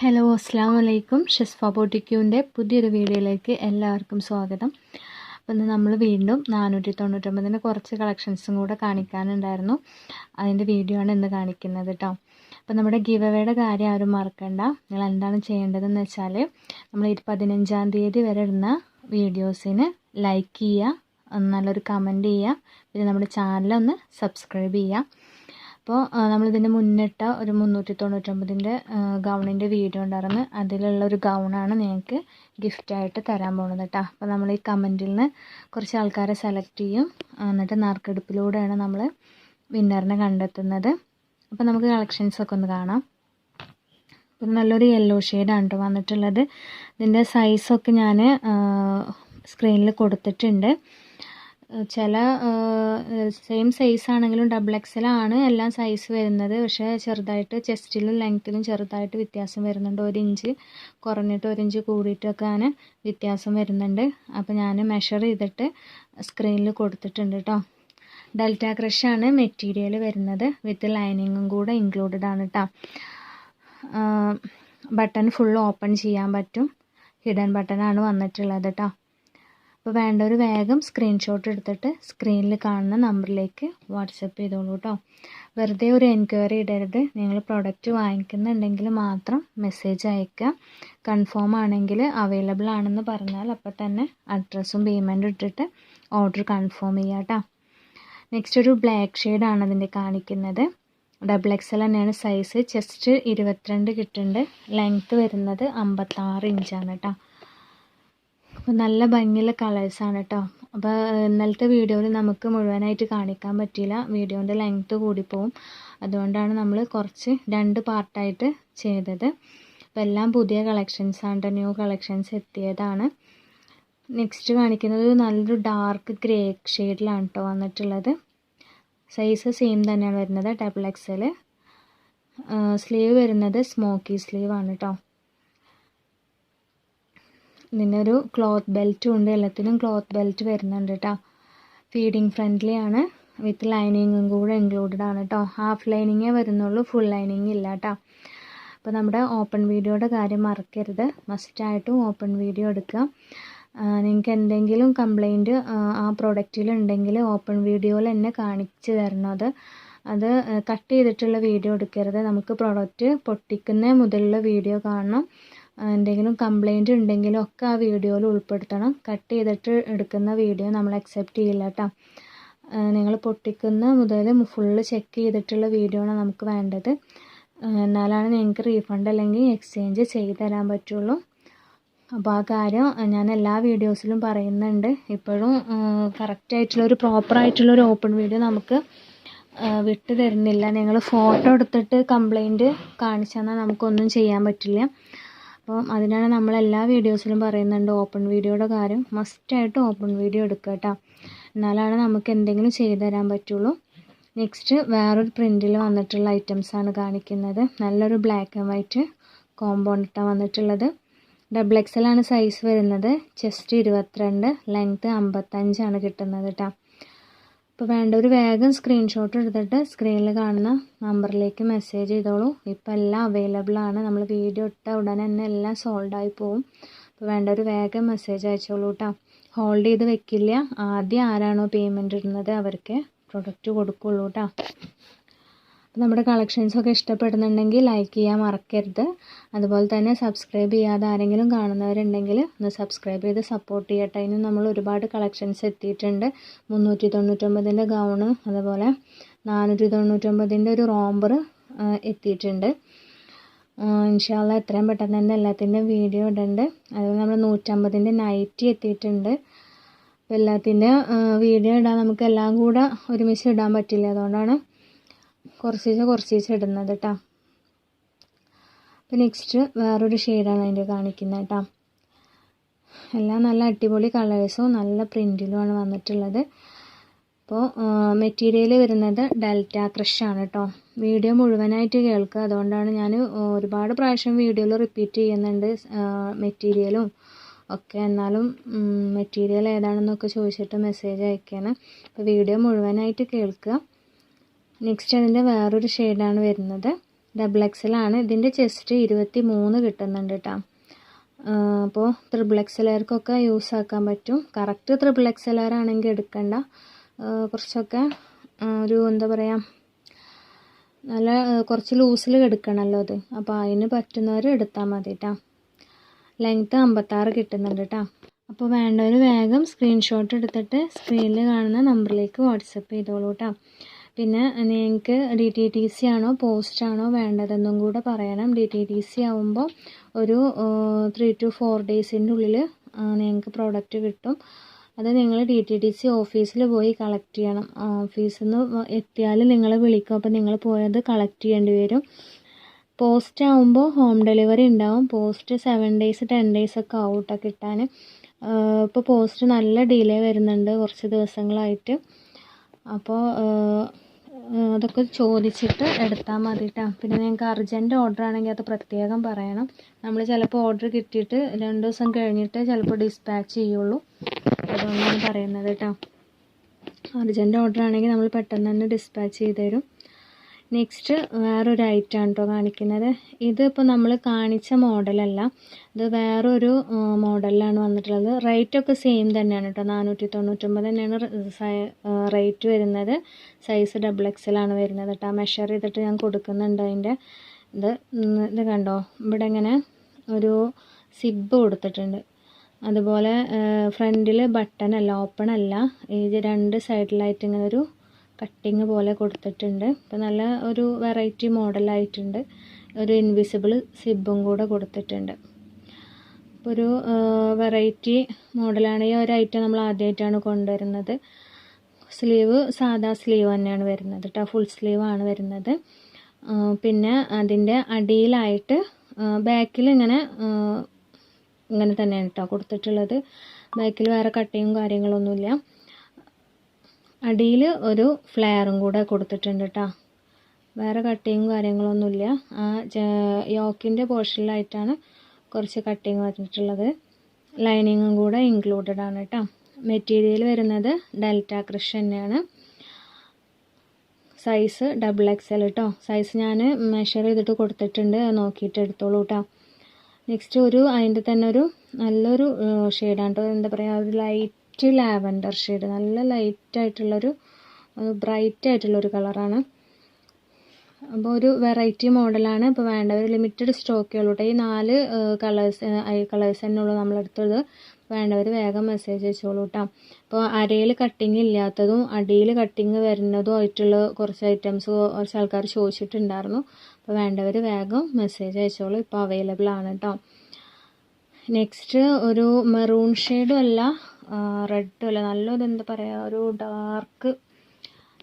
Hello അസ്സാം വലൈക്കും. ഷിസ്ഫ ബോട്ടിക്യൂൻ്റെ പുതിയൊരു വീഡിയോയിലേക്ക് എല്ലാവർക്കും സ്വാഗതം. അപ്പോൾ ഇന്ന് നമ്മൾ വീണ്ടും 499 കുറച്ച് കളക്ഷൻസും കൂടെ കാണിക്കാനുണ്ടായിരുന്നു. അതിൻ്റെ വീഡിയോ ആണ് ഇന്ന് കാണിക്കുന്നത് കേട്ടോ. അപ്പോൾ നമ്മുടെ ഗിവ് അവേയുടെ കാര്യം ആരും മറക്കണ്ട. നിങ്ങൾ എന്താണ് ചെയ്യേണ്ടതെന്ന് വെച്ചാൽ നമ്മൾ 15-ാം തീയതി വരെ ഇടുന്ന വീഡിയോസിന് ലൈക്ക് ചെയ്യുക, നല്ലൊരു കമൻറ്റ് ചെയ്യുക, പിന്നെ നമ്മുടെ ചാനലൊന്ന് സബ്സ്ക്രൈബ് ചെയ്യുക. അപ്പോൾ നമ്മളിതിൻ്റെ മുന്നിട്ട ഒരു 399ൻ്റെ ഗൗണിൻ്റെ വീഡിയോ ഉണ്ടായിരുന്നു. അതിലുള്ളൊരു ഗൗണാണ് നിങ്ങൾക്ക് ഗിഫ്റ്റായിട്ട് തരാൻ പോകുന്നത് കേട്ടോ. അപ്പോൾ നമ്മൾ ഈ കമൻറ്റിൽ നിന്ന് കുറച്ച് ആൾക്കാരെ സെലക്ട് ചെയ്യും, എന്നിട്ട് നറുക്കെടുപ്പിലൂടെയാണ് നമ്മൾ വിന്നറിനെ കണ്ടെത്തുന്നത്. അപ്പോൾ നമുക്ക് കളക്ഷൻസൊക്കെ ഒന്ന് കാണാം. അപ്പോൾ നല്ലൊരു യെല്ലോ ഷെയ്ഡാണ് കേട്ടോ വന്നിട്ടുള്ളത്. ഇതിൻ്റെ സൈസൊക്കെ ഞാൻ സ്ക്രീനിൽ കൊടുത്തിട്ടുണ്ട്. ചില സെയിം സൈസ് ആണെങ്കിലും XXL ആണ് എല്ലാം സൈസ് വരുന്നത്. പക്ഷേ ചെറുതായിട്ട് ചെസ്റ്റിലും ലെങ്ത്തിലും ചെറുതായിട്ട് വ്യത്യാസം വരുന്നുണ്ട്. 1 ഇഞ്ച് കുറഞ്ഞിട്ട് 1 ഇഞ്ച് കൂടിയിട്ടൊക്കെ അങ്ങനെ വ്യത്യാസം വരുന്നുണ്ട്. അപ്പോൾ ഞാൻ മെഷർ ചെയ്തിട്ട് സ്ക്രീനിൽ കൊടുത്തിട്ടുണ്ട് കേട്ടോ. ഡെൽറ്റ ക്രഷാണ് മെറ്റീരിയൽ വരുന്നത്. വിത്ത് ലൈനിങ്ങും കൂടെ ഇൻക്ലൂഡഡ് ആണ് കേട്ടോ. ബട്ടൺ ഫുൾ ഓപ്പൺ ചെയ്യാൻ പറ്റും. ഹിഡൻ ബട്ടണാണ് വന്നിട്ടുള്ളത് കേട്ടോ. അപ്പോൾ വേണ്ടവർ വേഗം സ്ക്രീൻഷോട്ട് എടുത്തിട്ട് സ്ക്രീനിൽ കാണുന്ന നമ്പറിലേക്ക് വാട്സപ്പ് ചെയ്തോളൂ കേട്ടോ. വെറുതെ ഒരു എൻക്വയറി ഇടരുത്. നിങ്ങൾ പ്രൊഡക്റ്റ് വാങ്ങിക്കുന്നുണ്ടെങ്കിൽ മാത്രം മെസ്സേജ് അയക്കുക. കൺഫേം ആണെങ്കിൽ അവൈലബിൾ ആണെന്ന് പറഞ്ഞാൽ അപ്പോൾ തന്നെ അഡ്രസ്സും പേയ്മെൻറ്റും ഇട്ടിട്ട് ഓർഡർ കൺഫേം ചെയ്യുക കേട്ടോ. നെക്സ്റ്റ് ഒരു ബ്ലാക്ക് ഷെയ്ഡാണ് അതിൻ്റെ കാണിക്കുന്നത്. XXL തന്നെയാണ് സൈസ്. ചെസ്റ്റ് 22 കിട്ടുന്നുണ്ട്. ലെങ്ത്ത് വരുന്നത് 56 ഇഞ്ചാണ് കേട്ടോ. അപ്പോൾ നല്ല ഭംഗിയുള്ള കളേഴ്സാണ് കേട്ടോ. അപ്പോൾ ഇന്നലത്തെ വീഡിയോയിൽ നമുക്ക് മുഴുവനായിട്ട് കാണിക്കാൻ പറ്റിയില്ല. വീഡിയോൻ്റെ ലെങ്ത്ത് കൂടിപ്പോവും. അതുകൊണ്ടാണ് നമ്മൾ കുറച്ച് 2 പാർട്ടായിട്ട് ചെയ്തത്. അപ്പോൾ എല്ലാം പുതിയ കളക്ഷൻസാണ് കേട്ടോ. ന്യൂ കളക്ഷൻസ് എത്തിയതാണ്. നെക്സ്റ്റ് കാണിക്കുന്നത് നല്ലൊരു ഡാർക്ക് ഗ്രേ ഷെയ്ഡിലാണ് കേട്ടോ വന്നിട്ടുള്ളത്. സൈസ് സെയിം തന്നെയാണ് വരുന്നത്. XXL. സ്ലീവ് വരുന്നത് സ്മോക്കി സ്ലീവ് ആണ് കേട്ടോ. ഇതിനൊരു ക്ലോത്ത് ബെൽറ്റും ഉണ്ട്. എല്ലാത്തിനും ക്ലോത്ത് ബെൽറ്റ് വരുന്നുണ്ട് കേട്ടോ. ഫീഡിങ് ഫ്രണ്ട്ലി ആണ്. വിത്ത് ലൈനിങ്ങും കൂടെ ഇൻക്ലൂഡഡ് ആണ് കേട്ടോ. ഹാഫ് ലൈനിങ്ങേ വരുന്നുള്ളൂ, ഫുൾ ലൈനിങ് ഇല്ല കേട്ടോ. അപ്പോൾ നമ്മുടെ ഓപ്പൺ വീഡിയോയുടെ കാര്യം മറക്കരുത്. മസ്റ്റായിട്ടും ഓപ്പൺ വീഡിയോ എടുക്കുക. നിങ്ങൾക്ക് എന്തെങ്കിലും കംപ്ലൈൻറ്റ് ആ പ്രൊഡക്റ്റിലുണ്ടെങ്കിൽ ഓപ്പൺ വീഡിയോയിൽ തന്നെ കാണിച്ചു തരണം. അത് കട്ട് ചെയ്തിട്ടുള്ള വീഡിയോ എടുക്കരുത്. നമുക്ക് പ്രൊഡക്റ്റ് പൊട്ടിക്കുന്ന മുതലുള്ള വീഡിയോ കാണണം. എന്തെങ്കിലും കംപ്ലൈൻറ്റ് ഉണ്ടെങ്കിലും ഒക്കെ ആ വീഡിയോയിൽ ഉൾപ്പെടുത്തണം. കട്ട് ചെയ്തിട്ട് എടുക്കുന്ന വീഡിയോ നമ്മൾ അക്സെപ്റ്റ് ചെയ്യില്ല കേട്ടോ. നിങ്ങൾ പൊട്ടിക്കുന്ന മുതൽ ഫുള്ള് ചെക്ക് ചെയ്തിട്ടുള്ള വീഡിയോ ആണ് നമുക്ക് വേണ്ടത്. എന്നാലാണ് നിങ്ങൾക്ക് റീഫണ്ട് അല്ലെങ്കിൽ എക്സ്ചേഞ്ച് ചെയ്ത് തരാൻ പറ്റുള്ളൂ. അപ്പോൾ ആ കാര്യം ഞാൻ എല്ലാ വീഡിയോസിലും പറയുന്നുണ്ട്. ഇപ്പോഴും കറക്റ്റായിട്ടുള്ളൊരു പ്രോപ്പറായിട്ടുള്ളൊരു ഓപ്പൺ വീഡിയോ നമുക്ക് വിട്ട് തരുന്നില്ല. നിങ്ങൾ ഫോട്ടോ എടുത്തിട്ട് കംപ്ലൈൻറ്റ് കാണിച്ചു തന്നാൽ നമുക്കൊന്നും ചെയ്യാൻ പറ്റില്ല. അപ്പം അതിനാണ് നമ്മൾ എല്ലാ വീഡിയോസിലും പറയുന്നുണ്ട് ഓപ്പൺ വീഡിയോയുടെ കാര്യം. മസ്റ്റായിട്ട് ഓപ്പൺ വീഡിയോ എടുക്കുക കേട്ടോ. എന്നാലാണ് നമുക്ക് എന്തെങ്കിലും ചെയ്തു തരാൻ പറ്റുള്ളൂ. നെക്സ്റ്റ് വേറൊരു പ്രിൻറ്റിൽ വന്നിട്ടുള്ള ഐറ്റംസാണ് കാണിക്കുന്നത്. നല്ലൊരു ബ്ലാക്ക് ആൻഡ് വൈറ്റ് കോമ്പൗണ്ടിട്ടാണ് വന്നിട്ടുള്ളത്. XXL ആണ് സൈസ് വരുന്നത്. ചെസ്റ്റ് 22, ലെങ്ത്ത് 55 ആണ് കിട്ടുന്നത് കേട്ടോ. അപ്പോൾ വേണ്ടവർ വേഗം സ്ക്രീൻഷോട്ട് എടുത്തിട്ട് സ്ക്രീനിൽ കാണുന്ന നമ്പറിലേക്ക് മെസ്സേജ് ചെയ്തോളൂ. ഇപ്പോൾ എല്ലാം അവൈലബിൾ ആണ്. നമ്മൾ വീഡിയോ ഇട്ട ഉടനെ തന്നെ എല്ലാം സോൾഡായി പോവും. അപ്പോൾ വേണ്ടവർ വേഗം മെസ്സേജ് അയച്ചോളൂ കേട്ടോ. ഹോൾഡ് ചെയ്ത് വെക്കില്ല. ആദ്യം ആരാണോ പേയ്മെൻറ്റ് ഇടുന്നത് അവർക്ക് പ്രൊഡക്റ്റ് കൊടുക്കുള്ളൂ കേട്ടോ. അപ്പോൾ നമ്മുടെ കളക്ഷൻസൊക്കെ ഇഷ്ടപ്പെടുന്നുണ്ടെങ്കിൽ ലൈക്ക് ചെയ്യാൻ മറക്കരുത്. അതുപോലെ തന്നെ സബ്സ്ക്രൈബ് ചെയ്യാതെ ആരെങ്കിലും കാണുന്നവരുണ്ടെങ്കിൽ ഒന്ന് സബ്സ്ക്രൈബ് ചെയ്ത് സപ്പോർട്ട് ചെയ്യട്ടെ. ഇനി നമ്മൾ ഒരുപാട് കളക്ഷൻസ് എത്തിയിട്ടുണ്ട്. 399ൻ്റെ ഗൗണ്, അതുപോലെ 499ൻ്റെ ഒരു റോംബർ എത്തിയിട്ടുണ്ട്. ഇൻഷാ അല്ലാഹ് എത്രയും പെട്ടെന്ന് തന്നെ എല്ലാത്തിൻ്റെയും വീഡിയോ ഇടുന്നുണ്ട്. അതുപോലെ നമ്മൾ 150ൻ്റെ നൈറ്റി എത്തിയിട്ടുണ്ട്. അപ്പോൾ എല്ലാത്തിൻ്റെ വീഡിയോ ഇടാൻ നമുക്ക് എല്ലാം കൂടെ ഒരുമിച്ച് ഇടാൻ പറ്റില്ല. അതുകൊണ്ടാണ് കുറച്ച് ഇടുന്നത് കേട്ടോ. അപ്പോൾ നെക്സ്റ്റ് വേറൊരു ഷെയ്ഡാണ് അതിൻ്റെ കാണിക്കുന്നത് കേട്ടോ. എല്ലാം നല്ല അടിപൊളി കളേഴ്സും നല്ല പ്രിൻറ്റിലുമാണ് വന്നിട്ടുള്ളത്. അപ്പോൾ മെറ്റീരിയൽ വരുന്നത് ഡെൽറ്റ ക്രഷാണ് കേട്ടോ. വീഡിയോ മുഴുവനായിട്ട് കേൾക്കുക. അതുകൊണ്ടാണ് ഞാൻ ഒരുപാട് പ്രാവശ്യം വീഡിയോയിൽ റിപ്പീറ്റ് ചെയ്യുന്നുണ്ട് മെറ്റീരിയലും ഒക്കെ. എന്നാലും മെറ്റീരിയൽ ഏതാണെന്നൊക്കെ ചോദിച്ചിട്ട് മെസ്സേജ് അയക്കുകയാണ്. അപ്പോൾ വീഡിയോ മുഴുവനായിട്ട് കേൾക്കുക. നെക്സ്റ്റ് അതിൻ്റെ വേറൊരു ഷെയ്ഡാണ് വരുന്നത്. ഡബിൾ എക്സലാണ്. ഇതിൻ്റെ ചെസ്റ്റ് 23 കിട്ടുന്നുണ്ട് കേട്ടോ. അപ്പോൾ XXLർക്കൊക്കെ യൂസ് ആക്കാൻ പറ്റും. കറക്റ്റ് XXLR ആണെങ്കിൽ എടുക്കണ്ട, കുറച്ചൊക്കെ ഒരു എന്താ പറയുക, നല്ല കുറച്ച് ലൂസിൽ എടുക്കണമല്ലോ അത്. അപ്പോൾ അതിന് പറ്റുന്നവർ എടുത്താൽ മതി കേട്ടോ. ലെങ്ത്ത് 56 കിട്ടുന്നുണ്ട് കേട്ടോ. അപ്പോൾ വേണ്ടവർ വേഗം സ്ക്രീൻഷോട്ട് എടുത്തിട്ട് സ്ക്രീനിൽ കാണുന്ന നമ്പറിലേക്ക് വാട്സപ്പ് ചെയ്തോളൂ കേട്ടോ. പിന്നെ നിങ്ങൾക്ക് DTDC ആണോ പോസ്റ്റ് ആണോ വേണ്ടതെന്നും കൂടെ പറയണം. DTDC ആവുമ്പോൾ ഒരു 3 to 4 ഡേയ്സിൻ്റെ ഉള്ളിൽ നിങ്ങൾക്ക് പ്രോഡക്റ്റ് കിട്ടും. അത് നിങ്ങൾ DTDC ഓഫീസിൽ പോയി കളക്ട് ചെയ്യണം. ഓഫീസിൽ നിന്ന് എത്തിയാൽ നിങ്ങളെ വിളിക്കും. അപ്പോൾ നിങ്ങൾ പോയത് കളക്ട് ചെയ്യേണ്ടി വരും. പോസ്റ്റ് ആവുമ്പോൾ ഹോം ഡെലിവറി ഉണ്ടാവും. പോസ്റ്റ് 7 days 10 days ഒക്കെ ആവും കേട്ടോ കിട്ടാൻ. ഇപ്പോൾ പോസ്റ്റ് നല്ല ഡിലേ വരുന്നുണ്ട് കുറച്ച് ദിവസങ്ങളായിട്ട്. അപ്പോൾ അതൊക്കെ ചോദിച്ചിട്ട് എടുത്താൽ മതി കേട്ടോ. പിന്നെ നിങ്ങൾക്ക് അർജൻറ്റ് ഓർഡർ ആണെങ്കിൽ അത് പ്രത്യേകം പറയണം. നമ്മൾ ചിലപ്പോൾ ഓർഡർ കിട്ടിയിട്ട് 2 ദിവസം കഴിഞ്ഞിട്ട് ചിലപ്പോൾ ഡിസ്പാച്ച് ചെയ്യുള്ളൂ. അതുകൊണ്ടാണ് പറയുന്നത് കേട്ടോ. അർജൻറ്റ് ഓർഡർ ആണെങ്കിൽ നമ്മൾ പെട്ടെന്ന് തന്നെ ഡിസ്പാച്ച് ചെയ്ത് തരും. നെക്സ്റ്റ് വേറൊരു ഐറ്റമാണ് കേട്ടോ കാണിക്കുന്നത്. ഇതിപ്പോൾ നമ്മൾ കാണിച്ച മോഡലല്ല, ഇത് വേറൊരു മോഡലിലാണ് വന്നിട്ടുള്ളത്. റേറ്റൊക്കെ സെയിം തന്നെയാണ് കേട്ടോ. 499 തന്നെയാണ് റേറ്റ് വരുന്നത്. സൈസ് XXL ആണ് വരുന്നത് കേട്ടോ. മെഷർ ചെയ്തിട്ട് ഞാൻ കൊടുക്കുന്നുണ്ട് അതിൻ്റെ ഇത് കണ്ടോ. ഇവിടെ ഇങ്ങനെ ഒരു സിബ് കൊടുത്തിട്ടുണ്ട്. അതുപോലെ ഫ്രണ്ടിൽ ബട്ടൺ അല്ല, ഓപ്പൺ അല്ല, ഈ 2 സൈഡിലായിട്ട് ഇങ്ങനെ ഒരു കട്ടിങ് പോലെ കൊടുത്തിട്ടുണ്ട്. ഇപ്പോൾ നല്ല ഒരു വെറൈറ്റി മോഡലായിട്ടുണ്ട്. ഒരു ഇൻവിസിബിൾ സിബും കൂടെ കൊടുത്തിട്ടുണ്ട്. ഇപ്പോൾ ഒരു വെറൈറ്റി മോഡലാണ്. ഈ ഒരു ഐറ്റം നമ്മൾ ആദ്യമായിട്ടാണ് കൊണ്ടുവരുന്നത്. സ്ലീവ് സാധാ സ്ലീവ് തന്നെയാണ് വരുന്നത് കേട്ടോ. ഫുൾ സ്ലീവ് ആണ് വരുന്നത്. പിന്നെ അതിൻ്റെ അടിയിലായിട്ട് ബാക്കിൽ ഇങ്ങനെ തന്നെയാണ് കേട്ടോ കൊടുത്തിട്ടുള്ളത്. ബാക്കിൽ വേറെ കട്ടിങ്ങും കാര്യങ്ങളൊന്നുമില്ല. അടിയിൽ ഒരു ഫ്ലെയറും കൂടെ കൊടുത്തിട്ടുണ്ട് കേട്ടോ. വേറെ കട്ടിങ്ങും കാര്യങ്ങളൊന്നുമില്ല. ആ യോക്കിൻ്റെ പോർഷനിലായിട്ടാണ് കുറച്ച് കട്ടിങ് വന്നിട്ടുള്ളത്. ലൈനിങ്ങും കൂടെ ഇൻക്ലൂഡഡ് ആണ് കേട്ടോ. മെറ്റീരിയൽ വരുന്നത് ഡെൽറ്റ ക്രഷ് തന്നെയാണ്. സൈസ് XXL കേട്ടോ. സൈസ് ഞാൻ മെഷർ ചെയ്തിട്ട് കൊടുത്തിട്ടുണ്ട്, നോക്കിയിട്ട് എടുത്തോളൂ കേട്ടോ. നെക്സ്റ്റ് അതിൻ്റെ തന്നെ ഒരു നല്ലൊരു ഷെയ്ഡാണ് കേട്ടോ. എന്താ പറയുക, ഒരു ലൈറ്റ് ലാവൻഡർ ഷെയ്ഡ്, നല്ല ലൈറ്റായിട്ടുള്ളൊരു ബ്രൈറ്റ് ആയിട്ടുള്ളൊരു കളറാണ്. അപ്പോൾ ഒരു വെറൈറ്റി മോഡലാണ്. ഇപ്പോൾ വേണ്ടവർ ലിമിറ്റഡ് സ്റ്റോക്കേ ഉള്ളൂ കേട്ടോ. ഈ 4 കളേഴ്സ് തന്നെ ഉള്ളൂ നമ്മളെടുത്തത്. വേണ്ടവർ വേഗം മെസ്സേജ് അയച്ചോളൂ കേട്ടോ. അപ്പോൾ അരയിൽ കട്ടിങ് ഇല്ലാത്തതും അടിയിൽ കട്ടിങ് വരുന്നതും ആയിട്ടുള്ള കുറച്ച് ഐറ്റംസ് കുറച്ച് ആൾക്കാർ ചോദിച്ചിട്ടുണ്ടായിരുന്നു. അപ്പോൾ വേണ്ടവർ വേഗം മെസ്സേജ് അയച്ചോളൂ. ഇപ്പോൾ അവൈലബിൾ ആണ് കേട്ടോ. നെക്സ്റ്റ് ഒരു മെറൂൺ ഷെയ്ഡും അല്ല റെഡും അല്ല, നല്ലൊരു എന്താ പറയുക, ഒരു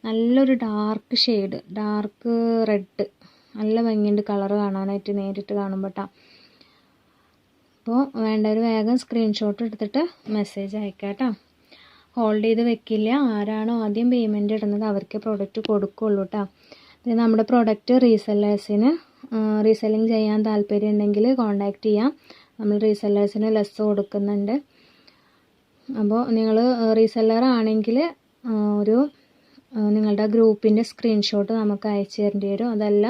നല്ലൊരു ഡാർക്ക് ഷെയ്ഡ്, ഡാർക്ക് റെഡ്. നല്ല ഭംഗിയുണ്ട് കളർ കാണാനായിട്ട് നേരിട്ട് കാണുമ്പോൾ കേട്ടോ. അപ്പോൾ വേണ്ടവർ വേഗം സ്ക്രീൻഷോട്ട് എടുത്തിട്ട് മെസ്സേജ് അയക്കാം കേട്ടോ. ഹോൾഡ് ചെയ്ത് വെക്കില്ല. ആരാണോ ആദ്യം പേയ്മെൻറ്റ് ഇടുന്നത് അവർക്ക് പ്രോഡക്റ്റ് കൊടുക്കുള്ളൂ കേട്ടോ. പിന്നെ നമ്മുടെ പ്രോഡക്റ്റ് റീസെല്ലിങ് ചെയ്യാൻ താല്പര്യം ഉണ്ടെങ്കിൽ കോൺടാക്റ്റ് ചെയ്യാം. നമ്മൾ റീസെല്ലേഴ്സിന് ലെസ് കൊടുക്കുന്നുണ്ട്. അപ്പോൾ നിങ്ങൾ റീസെല്ലർ ആണെങ്കിൽ നിങ്ങളുടെ ഗ്രൂപ്പിൻ്റെ സ്ക്രീൻഷോട്ട് നമുക്ക് അയച്ചു തരേണ്ടി വരും. അതല്ല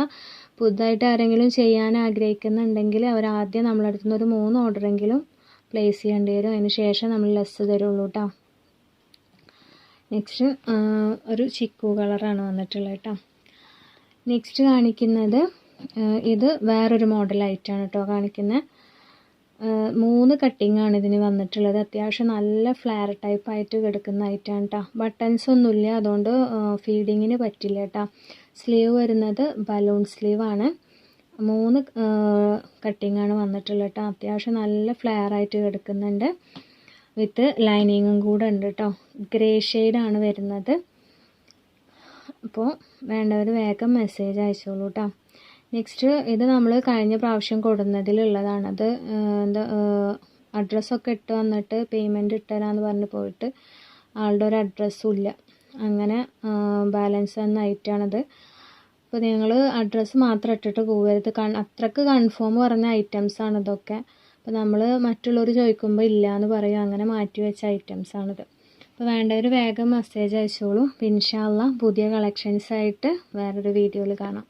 പുതുതായിട്ട് ആരെങ്കിലും ചെയ്യാൻ ആഗ്രഹിക്കുന്നുണ്ടെങ്കിൽ ആദ്യം നമ്മളെ അടുത്ത് നിന്ന് ഒരു 3 ഓർഡറെങ്കിലും പ്ലേസ് ചെയ്യേണ്ടി വരും. അതിന് ശേഷം നമ്മൾ ലെസ് തരുള്ളൂ കേട്ടോ. നെക്സ്റ്റ് ഒരു ചിക്കു കളറാണ് വന്നിട്ടുള്ളത് കേട്ടോ. നെക്സ്റ്റ് കാണിക്കുന്നത് ഇത് വേറൊരു മോഡലായിട്ടാണ് കേട്ടോ കാണിക്കുന്നത്. 3 കട്ടിങ്ങാണ് ഇതിന് വന്നിട്ടുള്ളത്. അത്യാവശ്യം നല്ല ഫ്ലെയർ ടൈപ്പായിട്ട് കിടക്കുന്ന ഐറ്റമാണ് കേട്ടോ. ബട്ടൺസ് ഒന്നുമില്ല, അതുകൊണ്ട് ഫീഡിങ്ങിന് പറ്റില്ല കേട്ടോ. സ്ലീവ് വരുന്നത് ബലൂൺ സ്ലീവാണ്. 3 കട്ടിങ്ങാണ് വന്നിട്ടുള്ളത് കേട്ടോ. അത്യാവശ്യം നല്ല ഫ്ലെയർ ആയിട്ട് കിടക്കുന്നുണ്ട്. വിത്ത് ലൈനിങ്ങും കൂടെ ഉണ്ട് കേട്ടോ. ഗ്രേ ഷെയ്ഡാണ് വരുന്നത്. അപ്പോൾ വേണ്ടവർ വേഗം മെസ്സേജ് അയച്ചോളൂ കേട്ടോ. നെക്സ്റ്റ് ഇത് നമ്മൾ കഴിഞ്ഞ പ്രാവശ്യം കൊടുന്നതിലുള്ളതാണ്. അത് അഡ്രസ്സൊക്കെ ഇട്ട് വന്നിട്ട് പേയ്മെൻറ്റ് ഇട്ടുതരാമെന്ന് പറഞ്ഞ് പോയിട്ട് ആളുടെ ഒരു അഡ്രസ്സും ഇല്ല. അങ്ങനെ ബാലൻസ് വന്ന ഐറ്റമാണത്. അപ്പോൾ നിങ്ങൾ അഡ്രസ്സ് മാത്രം ഇട്ടിട്ട് പോകരുത്. അത്രക്ക് കൺഫേം പറഞ്ഞ ഐറ്റംസാണ് ഇതൊക്കെ. അപ്പോൾ നമ്മൾ മറ്റുള്ളവർ ചോദിക്കുമ്പോൾ ഇല്ല എന്ന് പറയും. അങ്ങനെ മാറ്റി വെച്ച ഐറ്റംസാണിത്. അപ്പോൾ വേണ്ടവർ വേഗം മെസ്സേജ് അയച്ചോളൂ. ഇൻഷാ അല്ലാഹ് പുതിയ കളക്ഷൻസായിട്ട് വേറൊരു വീഡിയോയിൽ കാണാം.